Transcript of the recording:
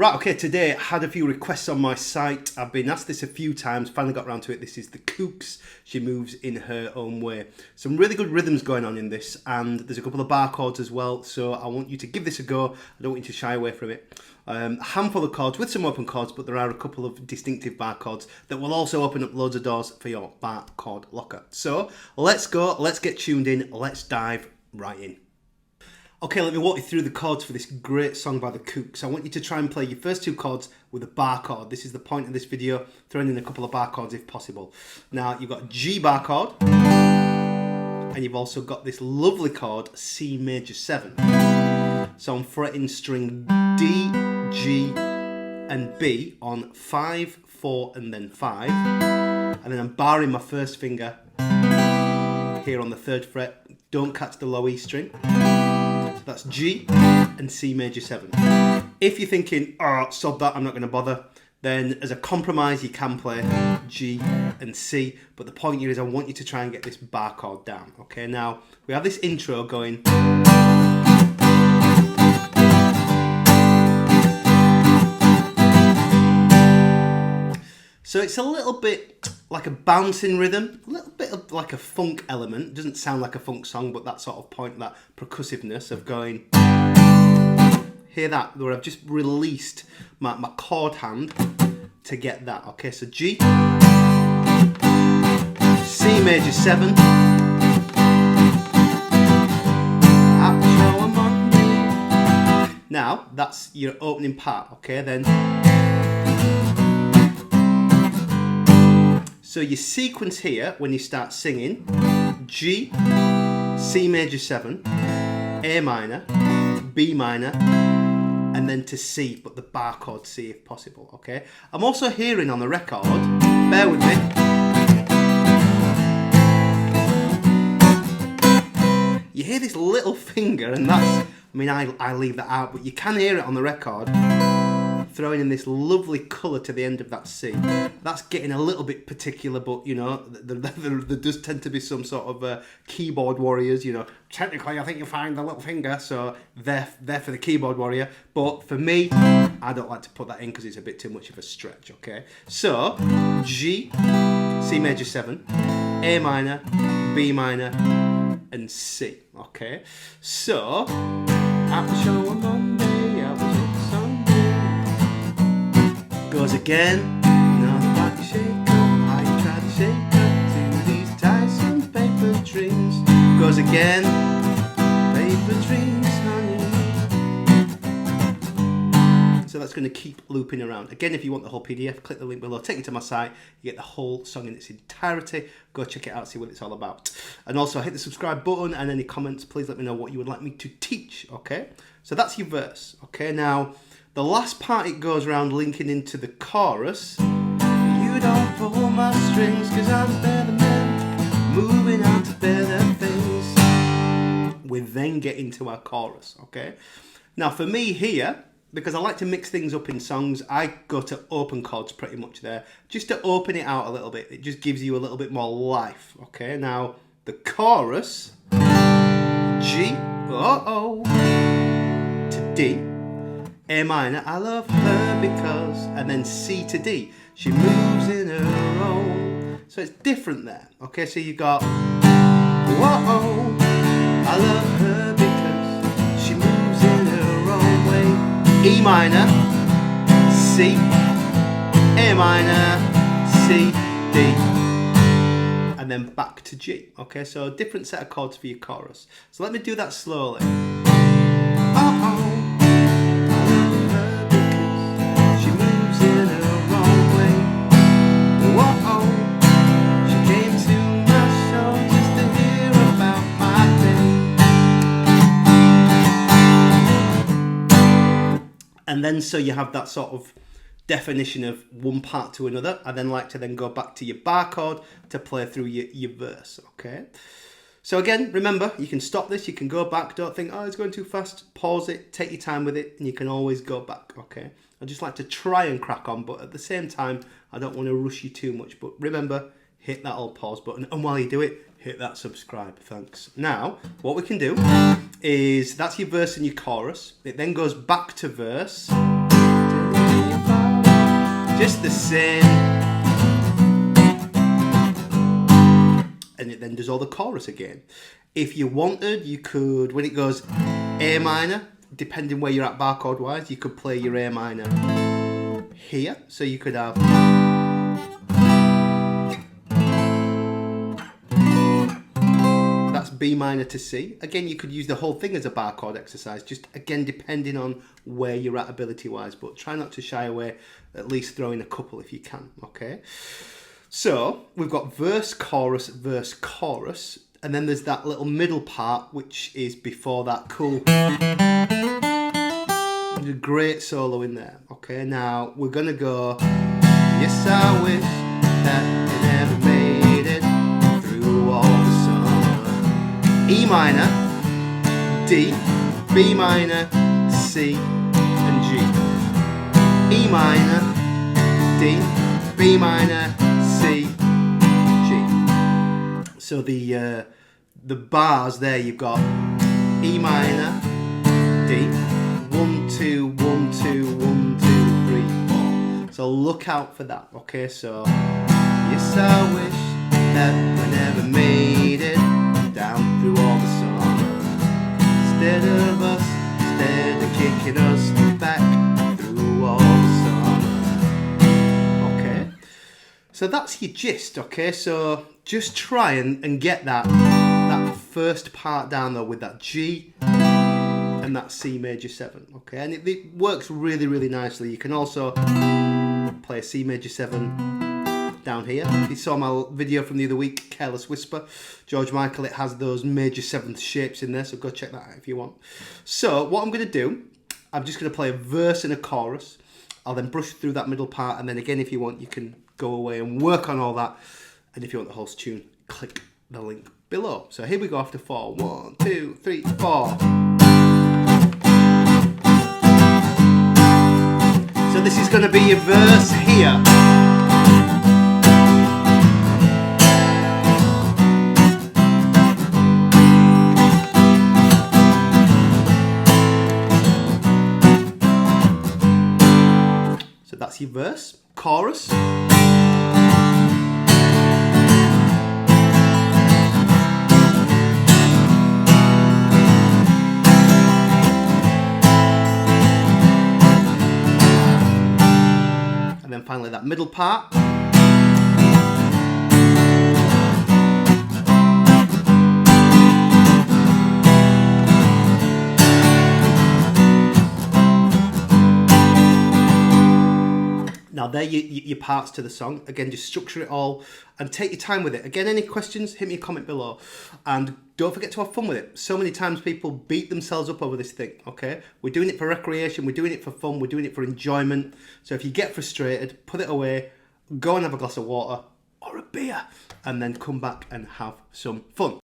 Right, okay, today I had a few requests on my site. I've been asked this a few times, finally got around to it. This is the Kooks, She Moves in Her Own Way. Some really good rhythms going on in this, and there's a couple of bar chords as well, so I want you to give this a go. I don't want you to shy away from it. A handful of chords with some open chords, but there are a couple of distinctive bar chords that will also open up loads of doors for your bar chord locker. So let's go, let's get tuned in, let's dive right in. Okay, let me walk you through the chords for this great song by the Kooks. I want you to try and play your first two chords with a bar chord. This is the point of this video, throwing in a couple of bar chords if possible. Now, you've got a G bar chord, and you've also got this lovely chord, C major 7. So I'm fretting string D, G, and B on 5, 4, and then 5. And then I'm barring my first finger here on the 3rd fret. Don't catch the low E string. That's G and C major 7. If you're thinking, oh, sod that, I'm not going to bother, then as a compromise, you can play G and C. But the point here is I want you to try and get this bar chord down. Okay, now we have this intro going. So it's a little bit like a bouncing rhythm, a little bit of like a funk element. It doesn't sound like a funk song, but that sort of point, that percussiveness of going. Hear that? Where I've just released my chord hand to get that. Okay, so G, C major 7. Now, that's your opening part, okay? Then. So your sequence here, when you start singing, G, C major 7, A minor, B minor, and then to C, but the bar chord C if possible, okay? I'm also hearing on the record, bear with me, you hear this little finger, and that's, I mean, I leave that out, but you can hear it on the record, throwing in this lovely colour to the end of that C. That's getting a little bit particular, but you know, there does tend to be some sort of keyboard warriors, you know. Technically, I think you find the little finger, so they're for the keyboard warrior. But for me, I don't like to put that in because it's a bit too much of a stretch, okay? So, G, C major 7, A minor, B minor, and C, okay? So, at the show on Monday, I was on Sunday. Goes again. Now the body shake up, how you try to shake up to these tiresome paper dreams. Goes again. Paper dreams, honey. So that's going to keep looping around. Again, if you want the whole PDF, click the link below, take you to my site. You get the whole song in its entirety. Go check it out, see what it's all about. And also hit the subscribe button, and any comments, please let me know what you would like me to teach, okay? So that's your verse, okay? Now, the last part, it goes around linking into the chorus. You don't pull my strings, cause I'm a better man, moving on to better things. We then get into our chorus, okay? Now for me here, because I like to mix things up in songs, I go to open chords pretty much there, just to open it out a little bit. It just gives you a little bit more life, okay? Now, the chorus, G, to D, A minor, I love her because, and then C to D, she moves in her own. So it's different there, okay? So you got, whoa, I love her because she moves in her own way. E minor, C, A minor, C, D, and then back to G, okay? So a different set of chords for your chorus. So let me do that slowly. And then so you have that sort of definition of one part to another. I then like to then go back to your bar chord to play through your verse, okay? So again, remember, you can stop this, you can go back, don't think, oh, it's going too fast, pause it, take your time with it, and you can always go back, okay? I just like to try and crack on, but at the same time, I don't want to rush you too much. But remember, hit that old pause button, and while you do it, hit that subscribe, thanks. Now, what we can do is, that's your verse and your chorus. It then goes back to verse. just the same. And it then does all the chorus again. If you wanted, you could, when it goes A minor, depending where you're at bar chord wise, you could play your A minor here. So you could have that's B minor to C. Again, you could use the whole thing as a bar chord exercise, just again depending on where you're at ability wise, but try not to shy away, at least throw in a couple if you can, okay? So we've got verse, chorus, and then there's that little middle part which is before that cool. There's a great solo in there. Okay, now we're gonna go. Yes, I wish that I never made it through all the summer. E minor, D, B minor, C, and G. E minor, D, B minor, C, G. So the bars there, you've got E minor, D, 1, 2, 1, 2, 1, 2, 3, 4. So look out for that. Okay, so yes, I wish that I never made it down through all the summer. Instead of kicking us back through all the summer. Okay. So that's your gist, okay? So just try and get that first part down though with that G and that C major 7, okay? And it works really, really nicely. You can also play a C major 7 down here. If you saw my video from the other week, Careless Whisper, George Michael, it has those major 7th shapes in there, so go check that out if you want. So what I'm going to do, I'm just going to play a verse and a chorus. I'll then brush through that middle part, and then again, if you want, you can go away and work on all that. And if you want the whole tune, click the link below. So here we go after 4. 1, 2, 3, 4. So this is going to be your verse here. So that's your verse, chorus. And then finally that middle part. Now there your parts to the song. Again, just structure it all and take your time with it. Again, any questions, hit me a comment below. And don't forget to have fun with it. So many times people beat themselves up over this thing, okay? We're doing it for recreation, we're doing it for fun, we're doing it for enjoyment. So if you get frustrated, put it away, go and have a glass of water or a beer, and then come back and have some fun.